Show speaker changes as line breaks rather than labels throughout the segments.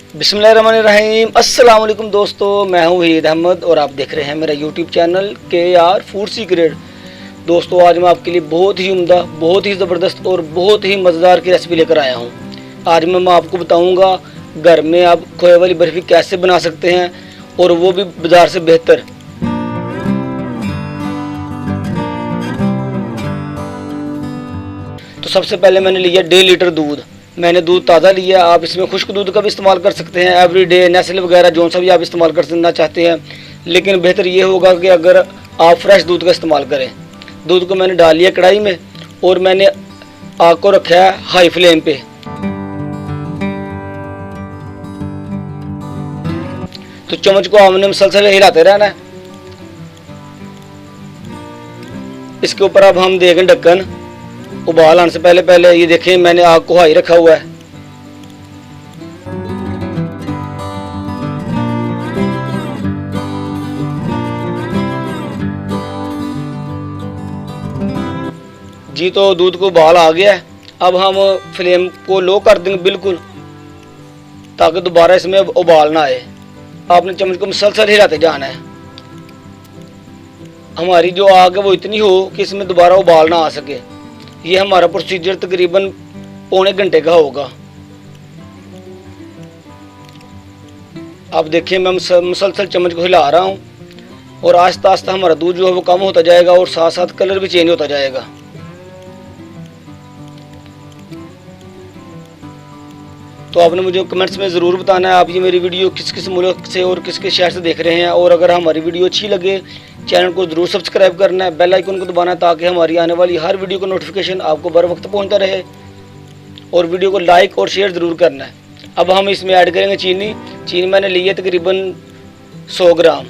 बिस्मिल्लाहिर्रहमानिर्रहीम। अस्सलाम वालेकुम दोस्तों, मैं हूं वहीद अहमद और आप देख रहे हैं मेरा YouTube channel KR food secret. दोस्तों, आज मैं आपके लिए बहुत ही उम्दा, बहुत ही ज़बरदस्त और बहुत ही मज़ेदार की रेसिपी लेकर आया हूं। आज मैं आपको बताऊंगा घर में आप खोए वाली बर्फ़ी कैसे बना सकते हैं और वो भी बाज़ार से बेहतर। तो सबसे पहले मैंने लिया 1.5 लीटर दूध। मैंने दूध ताज़ा लिया। आप इसमें खुश्क दूध का भी इस्तेमाल कर सकते हैं, एवरीडे, नेस्ले वगैरह जो सा भी आप इस्तेमाल करना चाहते हैं, लेकिन बेहतर ये होगा कि अगर आप फ्रेश दूध का इस्तेमाल करें। दूध को मैंने डाल लिया कढ़ाई में और मैंने आग को रखा है हाई फ्लेम पे। तो चम्मच को हमने मुसलसल हिलाते रहना है। इसके ऊपर अब हम देखें ढक्कन। उबाल आने से पहले ये देखें मैंने आग को हाई रखा हुआ है। जी, तो दूध को उबाल आ गया है। अब हम फ्लेम को लो कर देंगे बिल्कुल, ताकि दोबारा इसमें उबाल ना आए। आपने चम्मच को मुसलसल हिलाते जाना है। हमारी जो आग है वो इतनी हो कि इसमें दोबारा उबाल ना आ सके। ये हमारा प्रोसीजर तकरीबन पौने घंटे का होगा। आप देखिए मैं मुसलसल चम्मच को हिला रहा हूँ और आहिस्ता आहिस्ता हमारा दूध जो है वो कम होता जाएगा और साथ साथ कलर भी चेंज होता जाएगा। तो आपने मुझे कमेंट्स में ज़रूर बताना है आप ये मेरी वीडियो किस किस मुल्क से और किस किस शहर से देख रहे हैं। और अगर हमारी वीडियो अच्छी लगे, चैनल को ज़रूर सब्सक्राइब करना है, बेल आइकन को दबाना है, ताकि हमारी आने वाली हर वीडियो का नोटिफिकेशन आपको बर वक्त पहुंचता रहे। और वीडियो को लाइक और शेयर ज़रूर करना है। अब हम इसमें ऐड करेंगे चीनी। चीनी मैंने ली है तकरीबन 100 ग्राम।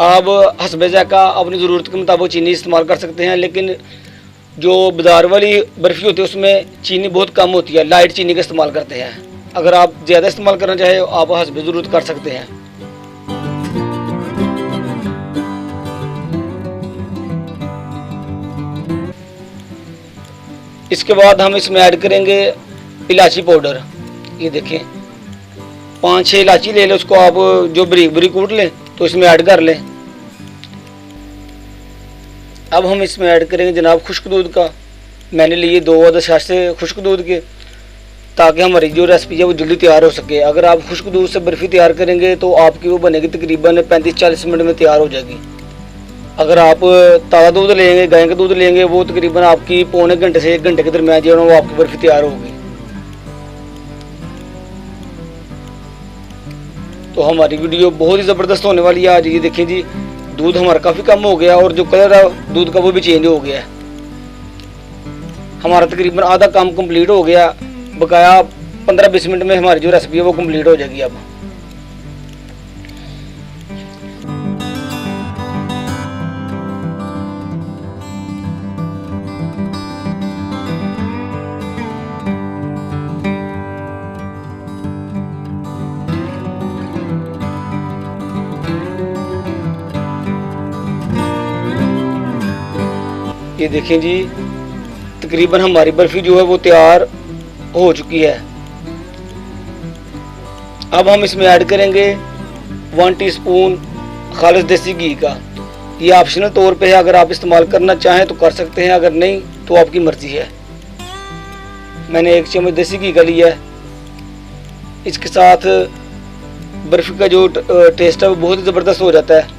आप हस्बे ज़ायक़ा अपनी ज़रूरत के मुताबिक चीनी इस्तेमाल कर सकते हैं, लेकिन जो बाज़ार वाली बर्फ़ी होती है उसमें चीनी बहुत कम होती है, लाइट चीनी का इस्तेमाल करते हैं। अगर आप ज़्यादा इस्तेमाल करना चाहें आप हस्बे ज़रूरत कर सकते हैं। इसके बाद हम इसमें ऐड करेंगे इलायची पाउडर। ये देखें 5-6 इलायची ले लें, उसको आप जो बारीक बारीक कूट लें तो इसमें ऐड कर लें। अब हम इसमें ऐड करेंगे जनाब खुश्क दूध का। मैंने लिए 2 आधे साशे खुश्क दूध के, ताकि हमारी जो रेसिपी है वो जल्दी तैयार हो सके। अगर आप खुश्क दूध से बर्फ़ी तैयार करेंगे तो आपकी वो बनेगी तकरीबन 35-40 मिनट में तैयार हो जाएगी। अगर आप ताज़ा दूध लेंगे, गाय का दूध लेंगे, वो तकरीबन आपकी पौने घंटे से 1 घंटे के दरमियान जो है वो आपकी बर्फ़ी तैयार होगी। तो हमारी वीडियो बहुत ही ज़बरदस्त होने वाली है आज। ये देखें जी, दूध हमारा काफ़ी कम हो गया और जो कलर है दूध का वो भी चेंज हो गया है। हमारा तकरीबन आधा काम कंप्लीट हो गया। बकाया 15-20 मिनट में हमारी जो रेसिपी है वो कंप्लीट हो जाएगी। अब ये देखें जी, तकरीबन हमारी बर्फ़ी जो है वो तैयार हो चुकी है। अब हम इसमें ऐड करेंगे 1 टीस्पून खालिस देसी घी का। ये ऑप्शनल तौर पे है, अगर आप इस्तेमाल करना चाहें तो कर सकते हैं, अगर नहीं तो आपकी मर्ज़ी है। मैंने 1 चम्मच देसी घी का लिया है। इसके साथ बर्फ़ी का जो टेस्ट है वो बहुत ही ज़बरदस्त हो जाता है।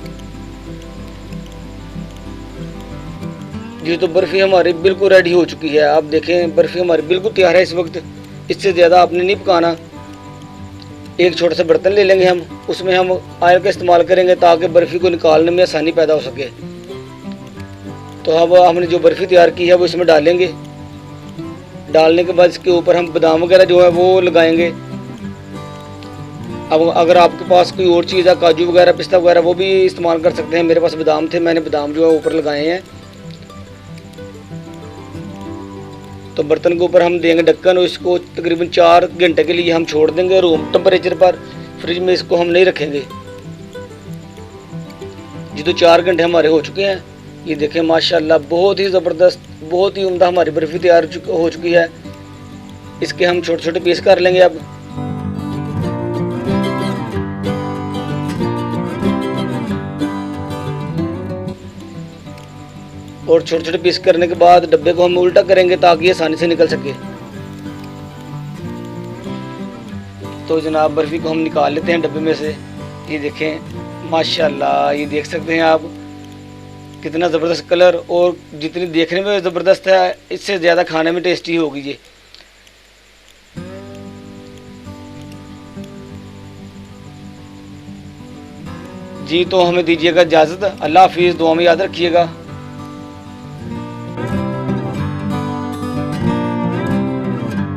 जी, तो बर्फ़ी हमारी बिल्कुल रेडी हो चुकी है। आप देखें बर्फ़ी हमारी बिल्कुल तैयार है इस वक्त। इससे ज़्यादा आपने नहीं पकाना। एक छोटा सा बर्तन ले लेंगे हम, उसमें हम ऑयल का इस्तेमाल करेंगे ताकि बर्फ़ी को निकालने में आसानी पैदा हो सके। तो अब हमने जो बर्फ़ी तैयार की है वो इसमें डालेंगे। डालने के बाद इसके ऊपर हम बादाम वगैरह जो है वो लगाएंगे। अब अगर आपके पास कोई और चीज़ है, काजू वगैरह, पिस्ता वगैरह, वो भी इस्तेमाल कर सकते हैं। मेरे पास बादाम थे, मैंने बादाम जो है ऊपर लगाए हैं। तो बर्तन के ऊपर हम देंगे ढक्कन और इसको तकरीबन 4 घंटे के लिए हम छोड़ देंगे रूम टेम्परेचर पर। फ्रिज में इसको हम नहीं रखेंगे। जी, तो 4 घंटे हमारे हो चुके हैं। ये देखें माशाल्लाह बहुत ही ज़बरदस्त, बहुत ही उम्दा हमारी बर्फ़ी तैयार हो चुकी है। इसके हम छोटे छोटे पीस कर लेंगे। अब और छोटे छोटे पीस करने के बाद डब्बे को हम उल्टा करेंगे ताकि ये आसानी से निकल सके। तो जनाब बर्फ़ी को हम निकाल लेते हैं डब्बे में से। ये देखें माशाल्लाह, ये देख सकते हैं आप कितना ज़बरदस्त कलर, और जितनी देखने में ज़बरदस्त है इससे ज़्यादा खाने में टेस्टी होगी ये। जी तो हमें दीजिएगा इजाज़त। अल्लाह हाफिज़, दुआ में याद रखिएगा।